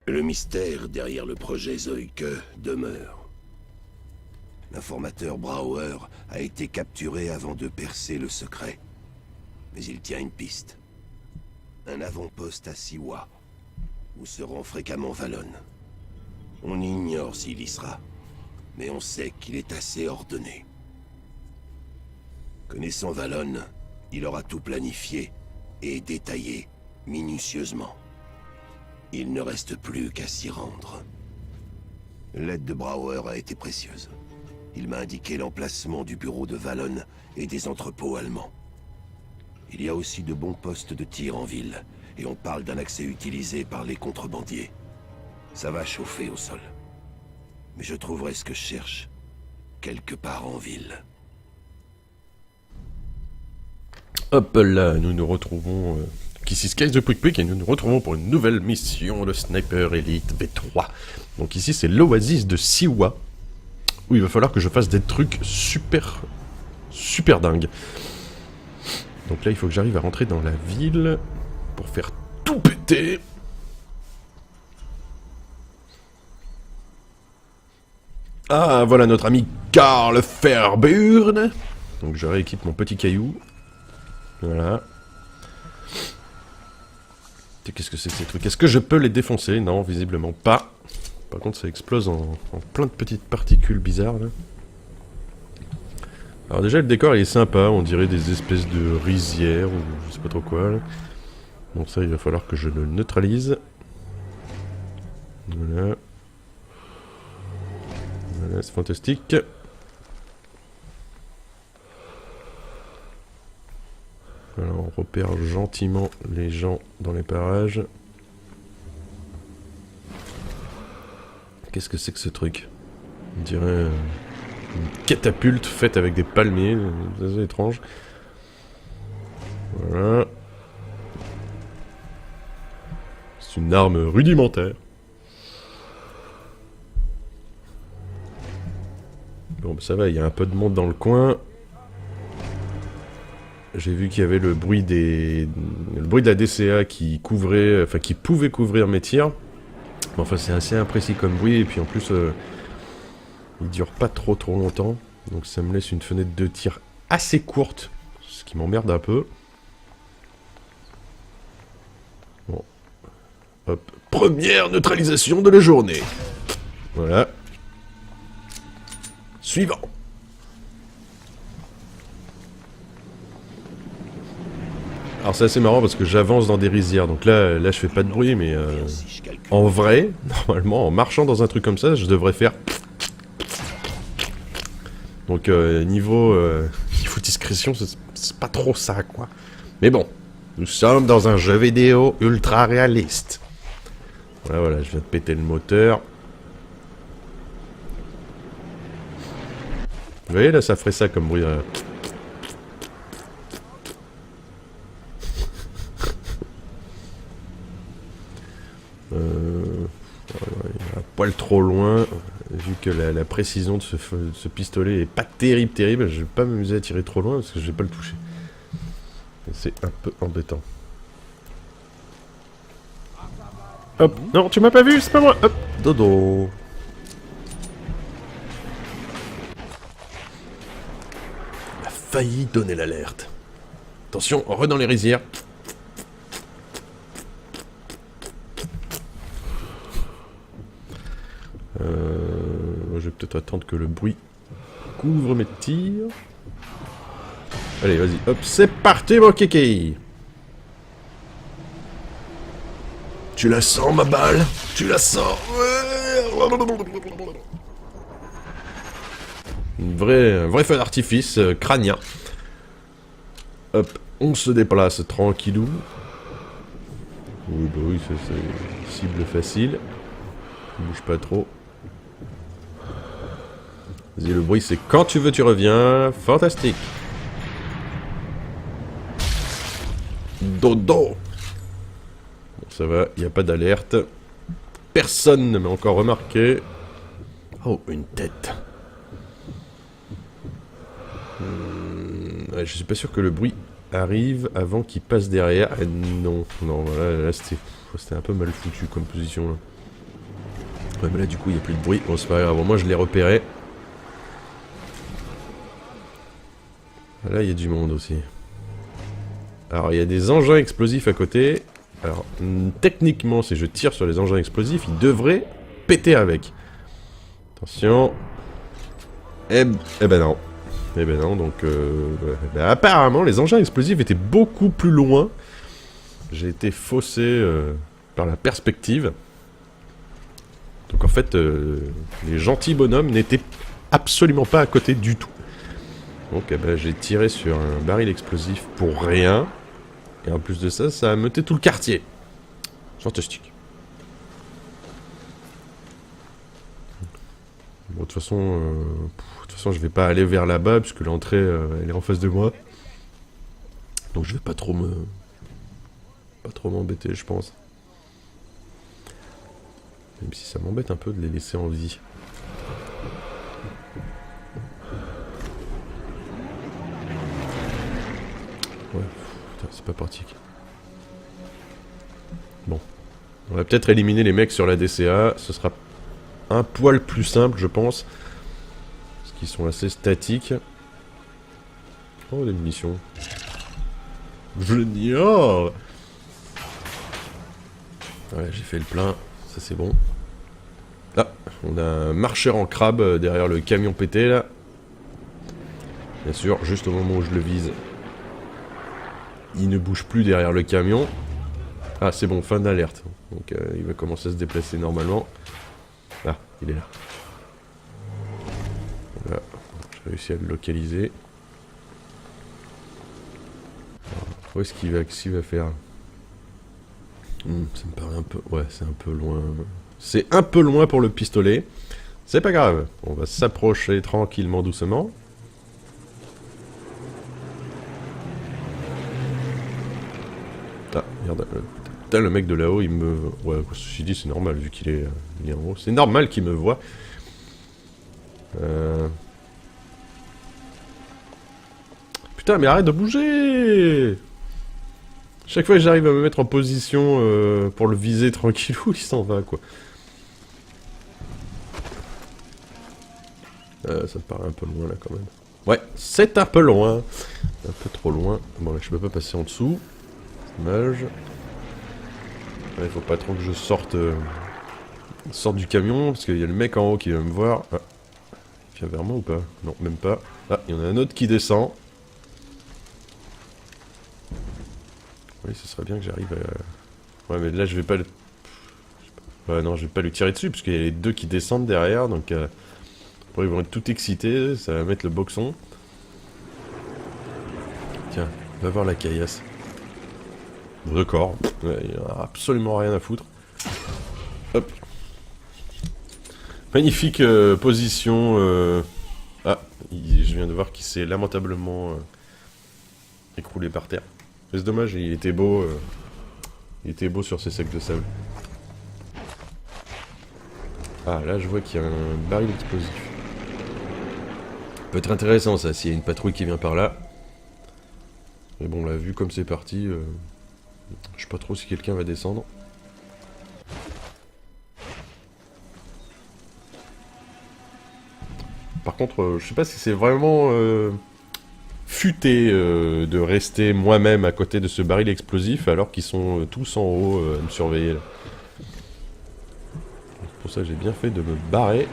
Le mystère derrière le projet Zoïke demeure. L'informateur Brauer a été capturé avant de percer le secret. Mais il tient une piste. Un avant-poste à Siwa, où se rend fréquemment Valon. On ignore s'il y sera, mais on sait qu'il est assez ordonné. Connaissant Valon, il aura tout planifié et détaillé minutieusement. Il ne reste plus qu'à s'y rendre. L'aide de Brauer a été précieuse. Il m'a indiqué l'emplacement du bureau de Valon et des entrepôts allemands. Il y a aussi de bons postes de tir en ville, et on parle d'un accès utilisé par les contrebandiers. Ça va chauffer au sol. Mais je trouverai ce que je cherche, quelque part en ville. Hop là, nous nous retrouvons... Ici Skies de Pouic et nous nous retrouvons pour une nouvelle mission de Sniper Elite V3. Donc ici c'est l'oasis de Siwa, où il va falloir que je fasse des trucs super dingues. Donc là il faut que j'arrive à rentrer dans la ville pour faire tout péter. Ah voilà notre ami Karl Fairburn. Donc je rééquipe mon petit caillou. Voilà. Qu'est-ce que c'est que ces trucs? Est-ce que je peux les défoncer? Non, visiblement pas. Par contre, ça explose en plein de petites particules bizarres, là. Alors déjà, le décor, il est sympa. On dirait des espèces de rizières, ou je sais pas trop quoi, là. Bon, ça, il va falloir que je le neutralise. Voilà. Voilà, c'est fantastique. Alors on repère gentiment les gens dans les parages. Qu'est-ce que c'est que ce truc? On dirait une catapulte faite avec des palmiers, c'est assez étrange. Voilà. C'est une arme rudimentaire. Bon bah ça va, il y a un peu de monde dans le coin. J'ai vu qu'il y avait le bruit de la DCA qui couvrait, enfin qui pouvait couvrir mes tirs. Mais enfin c'est assez imprécis comme bruit et puis en plus il dure pas trop longtemps. Donc ça me laisse une fenêtre de tir assez courte, ce qui m'emmerde un peu. Bon. Hop. Première neutralisation de la journée. Voilà. Suivant. Alors c'est assez marrant parce que j'avance dans des rizières, donc là je fais pas de bruit, mais en vrai, normalement, en marchant dans un truc comme ça, je devrais faire... Donc niveau discrétion, c'est pas trop ça, quoi. Mais bon, nous sommes dans un jeu vidéo ultra réaliste. Voilà, je viens de péter le moteur. Vous voyez, là, ça ferait ça comme bruit. Un poil trop loin, vu que la précision de ce pistolet est pas terrible, je vais pas m'amuser à tirer trop loin parce que je vais pas le toucher. C'est un peu embêtant. Hop, non, tu m'as pas vu, c'est pas moi. Hop, dodo. On a failli donner l'alerte. Attention, on re dans les rizières. Je vais peut-être attendre que le bruit couvre mes tirs. Allez, vas-y, hop, c'est parti, mon kiki. Tu la sens, ma balle? Tu la sens? Un vrai feu d'artifice crânien. Hop, on se déplace tranquillou. Oui, bah oui, c'est cible facile. Bouge pas trop. Vas-y, le bruit, c'est quand tu veux, tu reviens. Fantastique. Dodo. Bon, ça va, il n'y a pas d'alerte. Personne ne m'a encore remarqué. Oh, une tête. Ouais, je suis pas sûr que le bruit arrive avant qu'il passe derrière. Non, voilà, là c'était un peu mal foutu comme position là. Ouais, mais là, du coup, il n'y a plus de bruit. Bon, c'est pas grave. Bon, moi, je l'ai repéré. Là, il y a du monde aussi. Alors, il y a des engins explosifs à côté. Alors, techniquement, si je tire sur les engins explosifs, ils devraient péter avec. Attention. Eh ben non. Eh ben non, donc... apparemment, les engins explosifs étaient beaucoup plus loin. J'ai été faussé par la perspective. Donc en fait, les gentils bonhommes n'étaient absolument pas à côté du tout. Donc j'ai tiré sur un baril explosif pour rien. Et en plus de ça, ça a meuté tout le quartier. Fantastique. Bon, de toute façon, je vais pas aller vers là-bas, puisque l'entrée, elle est en face de moi. Donc je vais pas trop m'embêter, je pense. Même si ça m'embête un peu de les laisser en vie. Ouais, putain, c'est pas pratique. Bon. On va peut-être éliminer les mecs sur la DCA. Ce sera un poil plus simple, je pense. Parce qu'ils sont assez statiques. Oh, des munitions. Génial! Ouais, j'ai fait le plein. Ça, c'est bon. Là, on a un marcheur en crabe derrière le camion pété, là. Bien sûr, juste au moment où je le vise. Il ne bouge plus derrière le camion. Ah, c'est bon, fin d'alerte. Donc, il va commencer à se déplacer normalement. Ah, il est là. Voilà, j'ai réussi à le localiser. Alors, où est-ce qu'il va, qu'est-ce qu'il va faire? Ça me paraît un peu... Ouais, c'est un peu loin. C'est un peu loin pour le pistolet. C'est pas grave. On va s'approcher tranquillement, doucement. Ah, merde. Putain, le mec de là-haut, il me... Ouais, ceci dit, c'est normal, vu qu'il est en haut. C'est normal qu'il me voit. Putain, mais arrête de bouger! Chaque fois que j'arrive à me mettre en position pour le viser tranquillou, il s'en va, quoi. Ça me paraît un peu loin, là, quand même. Ouais, c'est un peu loin. Un peu trop loin. Bon, là, je peux pas passer en dessous. Dommage. Il faut pas trop que je sorte du camion, parce qu'il y a le mec en haut qui va me voir. Ah. Il vient vers moi ou pas? Non, même pas. Ah, il y en a un autre qui descend. Oui, ce serait bien que j'arrive à... Ouais, mais là, je vais pas le... Ouais, non, je vais pas lui tirer dessus, parce qu'il y a les deux qui descendent derrière, donc... Après, ils vont être tout excités, ça va mettre le boxon. Tiens, va voir la caillasse. D'accord. Ouais, il en a absolument rien à foutre. Hop. Magnifique position. Ah, je viens de voir qu'il s'est lamentablement écroulé par terre. C'est dommage, il était beau. Il était beau sur ces sacs de sable. Ah, là, je vois qu'il y a un baril explosif. Peut être intéressant, ça, s'il y a une patrouille qui vient par là. Mais bon, là, vu comme c'est parti, je sais pas trop si quelqu'un va descendre. Par contre, je sais pas si c'est vraiment futé de rester moi-même à côté de ce baril explosif alors qu'ils sont tous en haut à me surveiller là. Pour ça, j'ai bien fait de me barrer.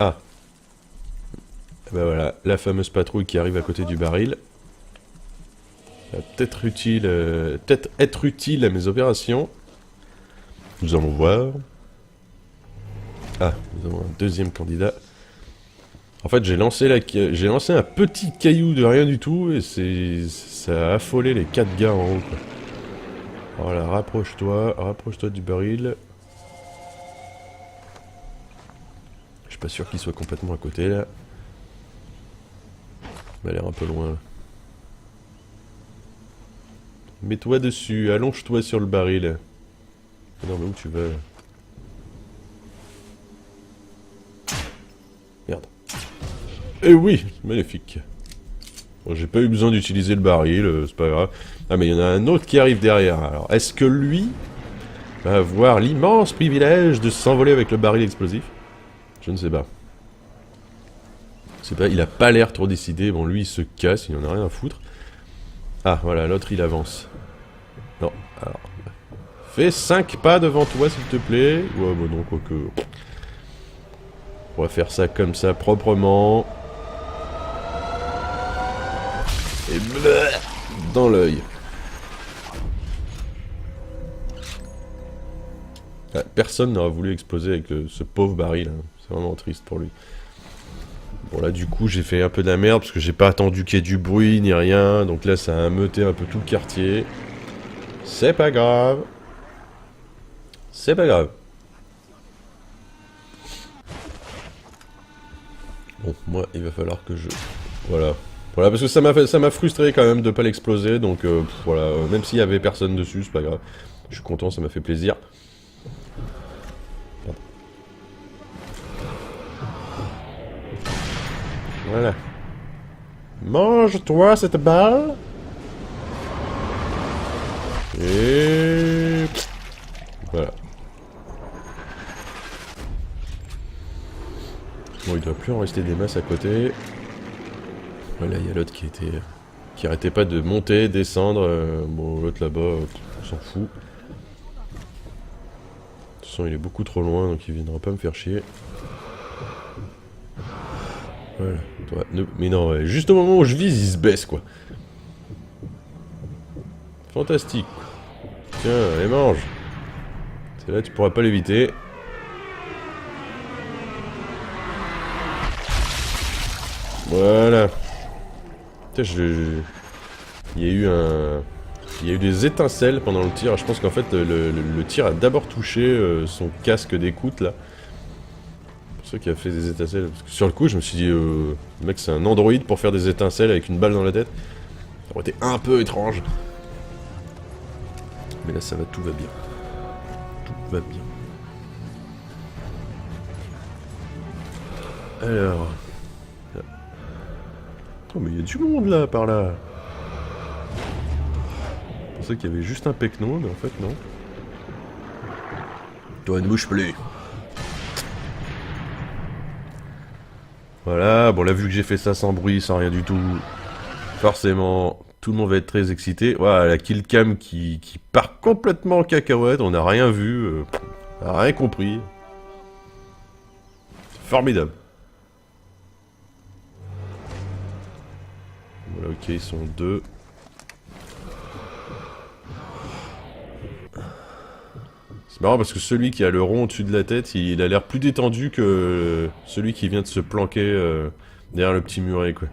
Ah. Ben voilà, la fameuse patrouille qui arrive à côté du baril. Ça va peut-être être utile à mes opérations. Nous allons voir. Ah, nous avons un deuxième candidat. En fait, j'ai lancé un petit caillou de rien du tout et ça a affolé les 4 gars en haut, quoi. Voilà, rapproche-toi du baril. Je suis pas sûr qu'il soit complètement à côté là. Il m'a l'air un peu loin là. Mets-toi dessus, allonge-toi sur le baril. Non mais où tu vas? Merde. Eh oui, magnifique. Bon, j'ai pas eu besoin d'utiliser le baril, c'est pas grave. Ah mais il y en a un autre qui arrive derrière. Alors, est-ce que lui va avoir l'immense privilège de s'envoler avec le baril explosif? Je ne sais pas. Je sais pas, il a pas l'air trop décidé. Bon, lui, il se casse, il en a rien à foutre. Ah, voilà, l'autre, il avance. Non, alors... Fais 5 pas devant toi, s'il te plaît. Ouais, bon, non, quoique... On va faire ça comme ça, proprement. Et bleu dans l'œil. Ah, personne n'aura voulu exploser avec ce pauvre baril. Hein. C'est vraiment triste pour lui. Bon là du coup j'ai fait un peu de la merde parce que j'ai pas attendu qu'il y ait du bruit ni rien. Donc là ça a ameuté un peu tout le quartier. C'est pas grave. C'est pas grave. Bon moi il va falloir que je... Voilà. Voilà parce que ça m'a frustré quand même de pas l'exploser. Donc voilà, même s'il y avait personne dessus c'est pas grave. Je suis content, ça m'a fait plaisir. Voilà. Mange-toi cette balle. Et... Voilà. Bon, il doit plus en rester des masses à côté. Voilà, il y a l'autre qui arrêtait pas de monter, descendre. Bon, l'autre là-bas, on s'en fout. De toute façon, il est beaucoup trop loin, donc il viendra pas me faire chier. Voilà. Toi, mais non, ouais, juste au moment où je vise, il se baisse, quoi. Fantastique. Tiens, allez, mange. C'est là, tu pourras pas l'éviter. Voilà. Putain, il y a eu il y a eu des étincelles pendant le tir. Je pense qu'en fait, le tir a d'abord touché son casque d'écoute, là. Pour ça qui a fait des étincelles. Parce que sur le coup, je me suis dit, le mec, c'est un androïde pour faire des étincelles avec une balle dans la tête. Ça aurait été un peu étrange. Mais là, ça va, tout va bien. Tout va bien. Alors... Oh, mais il y a du monde, là, par là. Je pensais qu'il y avait juste un pecno, mais en fait, non. Toi, ne bouge plus. Voilà, bon là vu que j'ai fait ça sans bruit, sans rien du tout, forcément tout le monde va être très excité. Voilà, la killcam qui part complètement en cacahuète, on n'a rien vu, on n'a rien compris. C'est formidable. Voilà, ok, ils sont deux. C'est marrant parce que celui qui a le rond au-dessus de la tête, il a l'air plus détendu que celui qui vient de se planquer derrière le petit muret, quoi.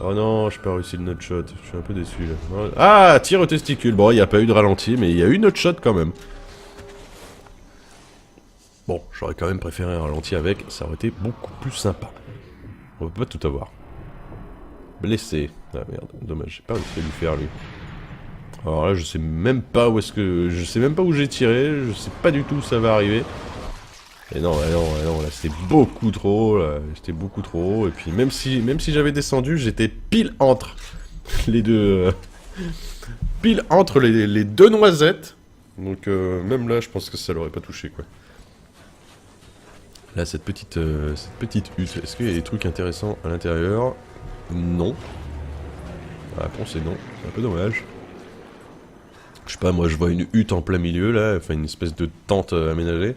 Oh non, j'ai pas réussi le nutshot, je suis un peu déçu là. Ah, tir au testicule. Bon, il n'y a pas eu de ralenti, mais il y a eu nutshot quand même. Bon, j'aurais quand même préféré un ralenti avec, ça aurait été beaucoup plus sympa. On peut pas tout avoir. Blessé. Ah merde, dommage, j'ai pas réussi à lui faire lui. Alors là, je sais même pas où est-ce que... Je sais même pas où j'ai tiré, je sais pas du tout où ça va arriver. Et non, là c'était beaucoup trop haut, là. J'étais beaucoup trop haut, et puis même si j'avais descendu, j'étais pile entre les deux... pile entre les deux noisettes. Donc même là, je pense que ça l'aurait pas touché, quoi. Là, cette petite hutte, est-ce qu'il y a des trucs intéressants à l'intérieur? Non. La réponse est non, c'est un peu dommage. Je sais pas, moi je vois une hutte en plein milieu là, enfin une espèce de tente aménagée.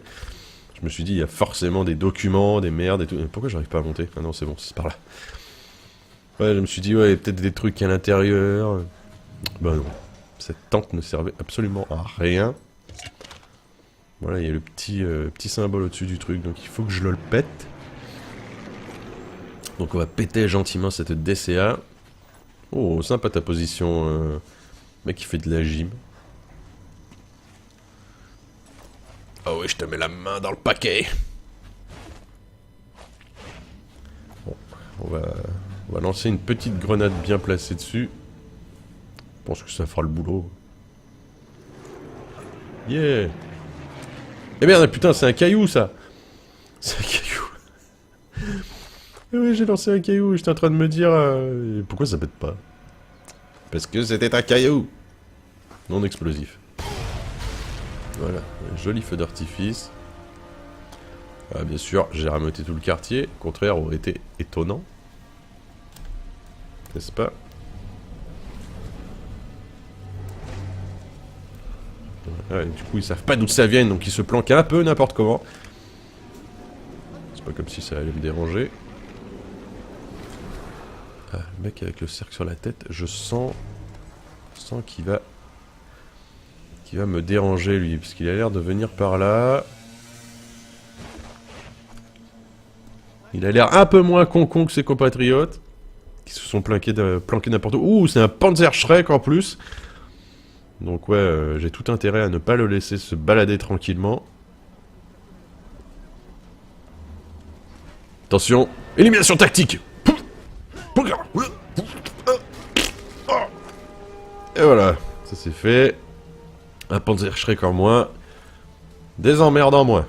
Je me suis dit, il y a forcément des documents, des merdes et tout. Pourquoi j'arrive pas à monter? Ah non, c'est bon, c'est par là. Ouais, je me suis dit, ouais, il y a peut-être des trucs à l'intérieur. Bah non, cette tente ne servait absolument à rien. Voilà, il y a le petit symbole au-dessus du truc, donc il faut que je le pète. Donc on va péter gentiment cette DCA. Oh, sympa ta position, mec qui fait de la gym. Oh oui, je te mets la main dans le paquet. Bon, on va lancer une petite grenade bien placée dessus. Je pense que ça fera le boulot. Yeah. Eh merde, putain, c'est un caillou, ça. C'est un caillou. Oui, j'ai lancé un caillou, j'étais en train de me dire... pourquoi ça pète pas? Parce que c'était un caillou non explosif. Voilà, un joli feu d'artifice. Ah, bien sûr, j'ai rameuté tout le quartier. Au contraire, aurait été étonnant. N'est-ce pas? Voilà, du coup, ils savent pas d'où ça vient, donc ils se planquent un peu n'importe comment. C'est pas comme si ça allait me déranger. Ah, le mec avec le cercle sur la tête, je sens qu'il va me déranger lui, parce qu'il a l'air de venir par là. Il a l'air un peu moins con que ses compatriotes, qui se sont planqués n'importe où. Ouh, c'est un Panzerschreck en plus. Donc ouais, j'ai tout intérêt à ne pas le laisser se balader tranquillement. Attention, élimination tactique. Et voilà, ça c'est fait. Un Panzerschreck en moins. Des emmerdes en moins.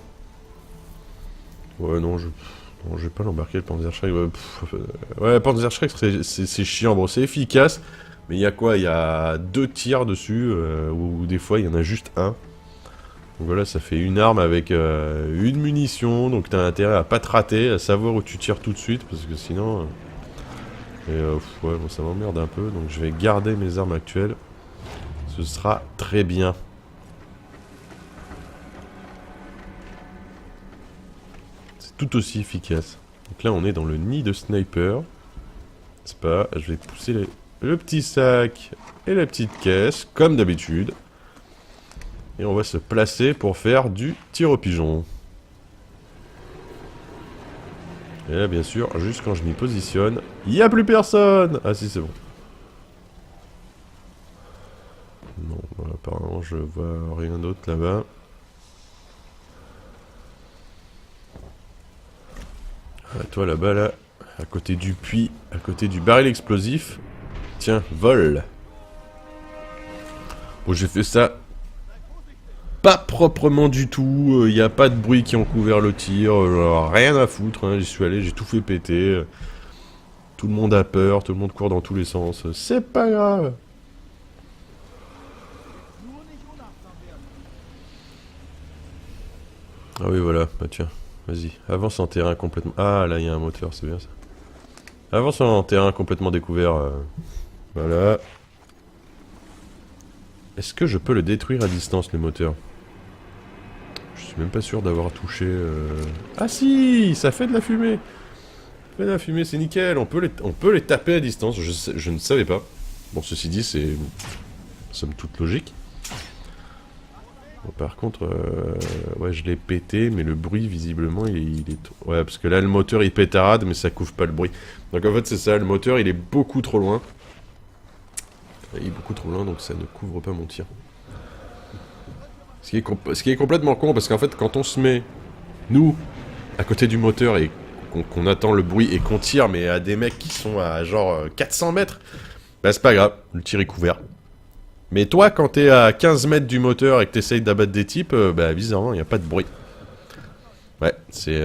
Ouais, non, je vais pas l'embarquer le Panzerschreck. Ouais, Panzerschreck, c'est chiant. Bon, c'est efficace. Mais il y a quoi? Il y a 2 tirs dessus. Ou des fois, il y en a juste un. Donc voilà, ça fait une arme avec une munition. Donc t'as intérêt à pas te rater, à savoir où tu tires tout de suite. Parce que sinon... ouais, bon, ça m'emmerde un peu. Donc je vais garder mes armes actuelles. Ce sera très bien. C'est tout aussi efficace. Donc là, on est dans le nid de sniper. C'est pas... Je vais pousser le petit sac et la petite caisse, comme d'habitude. Et on va se placer pour faire du tir au pigeon. Et là, bien sûr, juste quand je m'y positionne, il n'y a plus personne! Ah si, c'est bon. Non, bah, apparemment, je vois rien d'autre là-bas. Ah, toi, là-bas, là, à côté du puits, à côté du baril explosif. Tiens, vol! Bon, j'ai fait ça... pas proprement du tout, il n'y a pas de bruit qui ont couvert le tir, rien à foutre, hein, j'y suis allé, j'ai tout fait péter. Tout le monde a peur, tout le monde court dans tous les sens, c'est pas grave. Ah oui voilà, bah tiens, vas-y, avance en terrain complètement... Ah là il y a un moteur, c'est bien ça. Avance en terrain complètement découvert, voilà. Est-ce que je peux le détruire à distance le moteur? Je suis même pas sûr d'avoir touché... Ah si, ça fait de la fumée. Ça fait de la fumée, c'est nickel. On peut les taper à distance. Je ne savais pas. Bon, ceci dit, c'est somme toute logique. Bon, par contre, ouais, je l'ai pété, mais le bruit, visiblement, il est... Ouais, parce que là, le moteur, il pétarade, mais ça couvre pas le bruit. Donc en fait, c'est ça, le moteur, il est beaucoup trop loin. Il est beaucoup trop loin, donc ça ne couvre pas mon tir. Ce qui est complètement con, parce qu'en fait, quand on se met, nous, à côté du moteur, et qu'on attend le bruit, et qu'on tire, mais à des mecs qui sont à genre 400 mètres, bah c'est pas grave, le tir est couvert. Mais toi, quand t'es à 15 mètres du moteur et que t'essayes d'abattre des types, bah bizarrement, il n'y a pas de bruit. Ouais, c'est...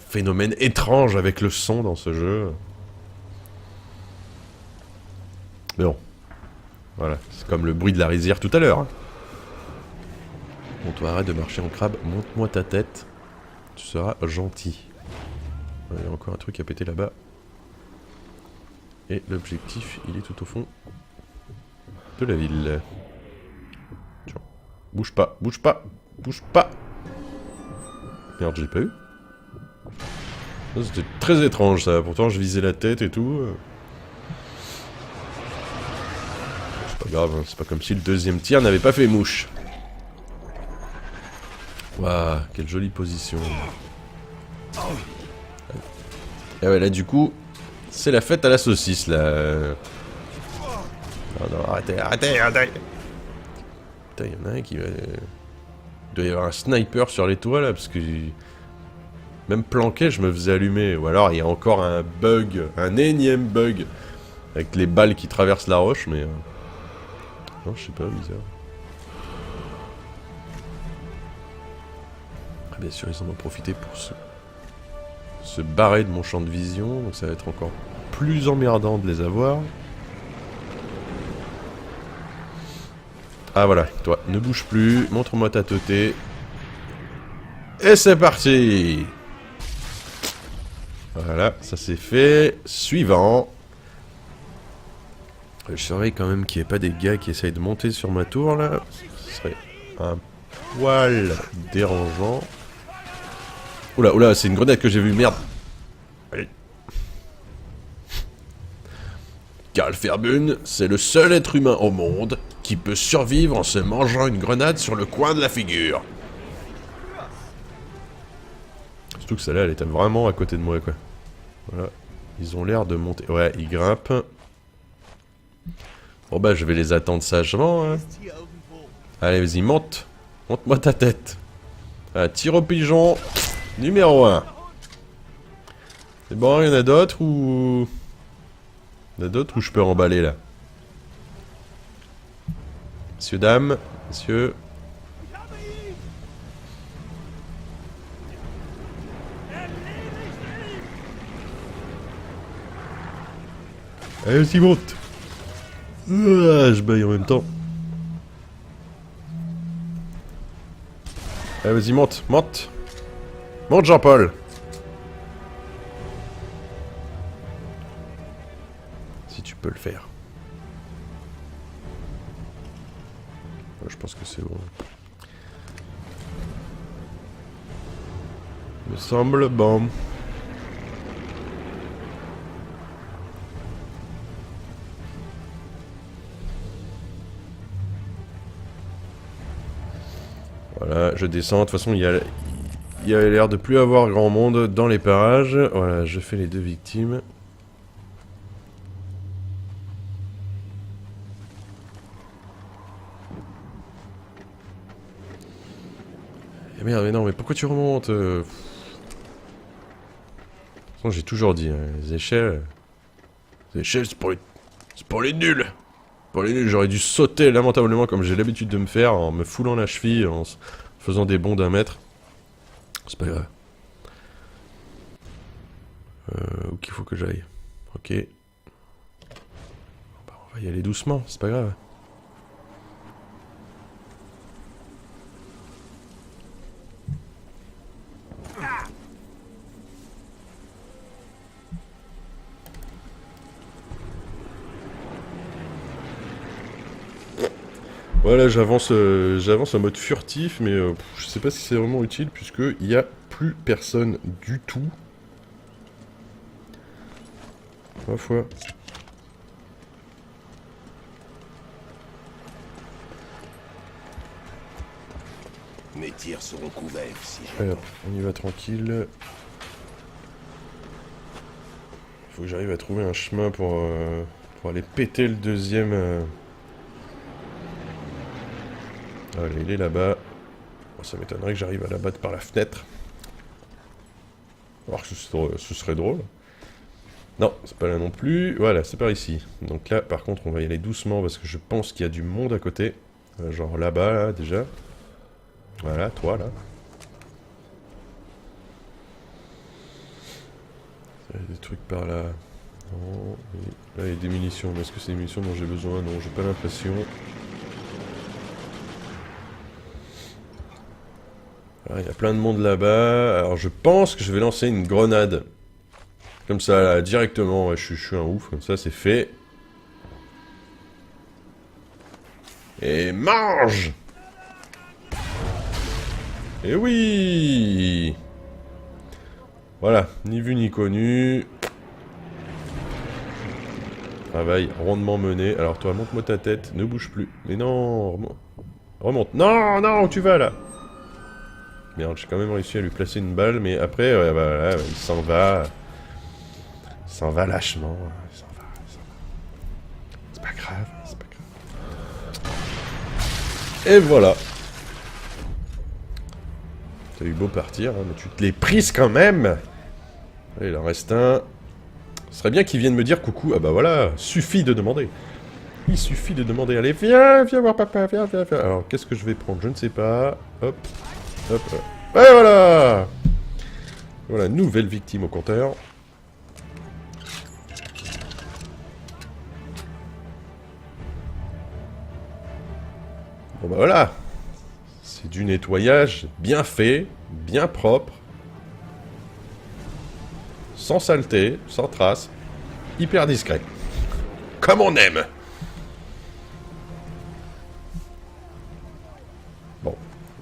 phénomène étrange avec le son dans ce jeu. Mais bon. Voilà, c'est comme le bruit de la rizière tout à l'heure. Hein. Bon, toi, arrête de marcher en crabe, monte-moi ta tête. Tu seras gentil. Il y a encore un truc à péter là-bas. Et l'objectif, il est tout au fond de la ville. Tiens. Bouge pas, bouge pas, bouge pas. Merde, j'ai pas eu. C'était très étrange ça, pourtant je visais la tête et tout. C'est pas grave, hein. C'est pas comme si le deuxième tir n'avait pas fait mouche. Waouh, quelle jolie position. Et ouais, là du coup, c'est la fête à la saucisse là. Non, non, arrêtez, arrêtez, arrêtez. Putain, il y en a un qui va... Il doit y avoir un sniper sur les toits là, parce que... Même planqué, je me faisais allumer. Ou alors il y a encore un bug, un énième bug. Avec les balles qui traversent la roche, mais... Non, je sais pas, bizarre. Ah, bien sûr, ils en ont profité pour se barrer de mon champ de vision, donc ça va être encore plus emmerdant de les avoir. Ah voilà, toi, ne bouge plus, montre-moi ta teuté. Et c'est parti! Voilà, ça c'est fait. Suivant. Je surveille quand même qu'il n'y ait pas des gars qui essayent de monter sur ma tour là. Ce serait un poil dérangeant. Oula, oula, c'est une grenade que j'ai vue, merde. Allez. Karl Fairburn, c'est le seul être humain au monde qui peut survivre en se mangeant une grenade sur le coin de la figure. Surtout que celle-là, elle était vraiment à côté de moi, quoi. Voilà. Ils ont l'air de monter. Ouais, ils grimpent. Bon bah, je vais les attendre sagement, hein. Allez, vas-y, monte. Monte-moi ta tête. Ah, tir au pigeon. Numéro 1. C'est bon, il y en a d'autres ou... Il y en a d'autres où je peux emballer, là. Messieurs, dames. Messieurs. Allez, vas-y, monte. Je baille en même temps. Allez, vas-y, monte, monte. Monte, Jean-Paul. Si tu peux le faire. Je pense que c'est bon. Il me semble bon. Voilà, je descends. De toute façon, il y a l'air de plus avoir grand monde dans les parages. Voilà, je fais les 2 victimes. Eh merde, mais non, mais pourquoi tu remontes De toute façon, j'ai toujours dit, hein, les échelles... Les échelles, c'est pour les nuls. Pour les nuls, j'aurais dû sauter lamentablement comme j'ai l'habitude de me faire, en me foulant la cheville, en faisant des bonds d'1 mètre. C'est pas grave. Où qu'il faut que j'aille. Ok. Bah, on va y aller doucement, c'est pas grave. Voilà, j'avance en mode furtif, mais je sais pas si c'est vraiment utile, puisqu'il n'y a plus personne du tout. Ma foi. Mes tirs seront couverts si Alors, on y va tranquille. Il faut que j'arrive à trouver un chemin pour aller péter le deuxième... Allez, il est là-bas. Bon, ça m'étonnerait que j'arrive à l'abattre par la fenêtre. Alors que ce serait drôle. Non, c'est pas là non plus. Voilà, c'est par ici. Donc là, par contre, on va y aller doucement parce que je pense qu'il y a du monde à côté. Genre là-bas, là, déjà. Voilà, toi, là. Il y a des trucs par là. Non. Là, il y a des munitions. Mais est-ce que c'est des munitions dont j'ai besoin? Non, j'ai pas l'impression. Il y a plein de monde là-bas. Alors je pense que je vais lancer une grenade. Comme ça, là, directement. Ouais, je suis un ouf. Comme ça, c'est fait. Et mange! Et oui! Voilà, ni vu ni connu. Travail rondement mené. Alors toi, monte-moi ta tête. Ne bouge plus. Mais non! Remonte. Non, non, où tu vas là? Merde, j'ai quand même réussi à lui placer une balle, mais après, ouais, bah, là, il s'en va. Il s'en va lâchement. Il s'en va. C'est pas grave, c'est pas grave. Et voilà. T'as eu beau partir, hein, mais tu te l'es prise quand même. Allez, il en reste un. Ce serait bien qu'il vienne me dire coucou. Ah bah voilà, suffit de demander. Il suffit de demander. Allez, viens voir papa, viens. Alors, qu'est-ce que je vais prendre? Je ne sais pas. Hop. Hop. Ouais, voilà. Voilà, ma nouvelle victime au compteur. Bon bah voilà. C'est du nettoyage bien fait, bien propre. Sans saleté, sans trace. Hyper discret. Comme on aime. Bon,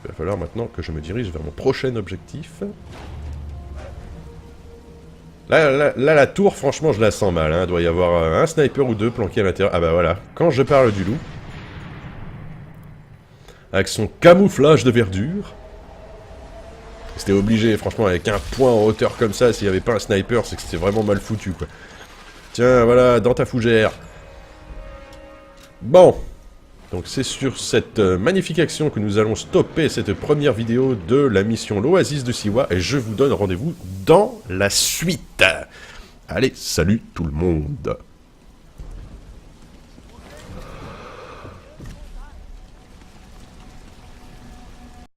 il va falloir maintenant que je me dirige vers mon prochain objectif. Là, la tour, franchement, je la sens mal. Hein. Il doit y avoir un sniper ou deux planqués à l'intérieur. Ah bah voilà, quand je parle du loup. Avec son camouflage de verdure. C'était obligé, franchement, avec un point en hauteur comme ça, s'il n'y avait pas un sniper, c'est que c'était vraiment mal foutu, quoi. Tiens, voilà, dans ta fougère. Bon. Donc c'est sur cette magnifique action que nous allons stopper cette première vidéo de la mission l'Oasis de Siwa, et je vous donne rendez-vous dans la suite. Allez, salut tout le monde.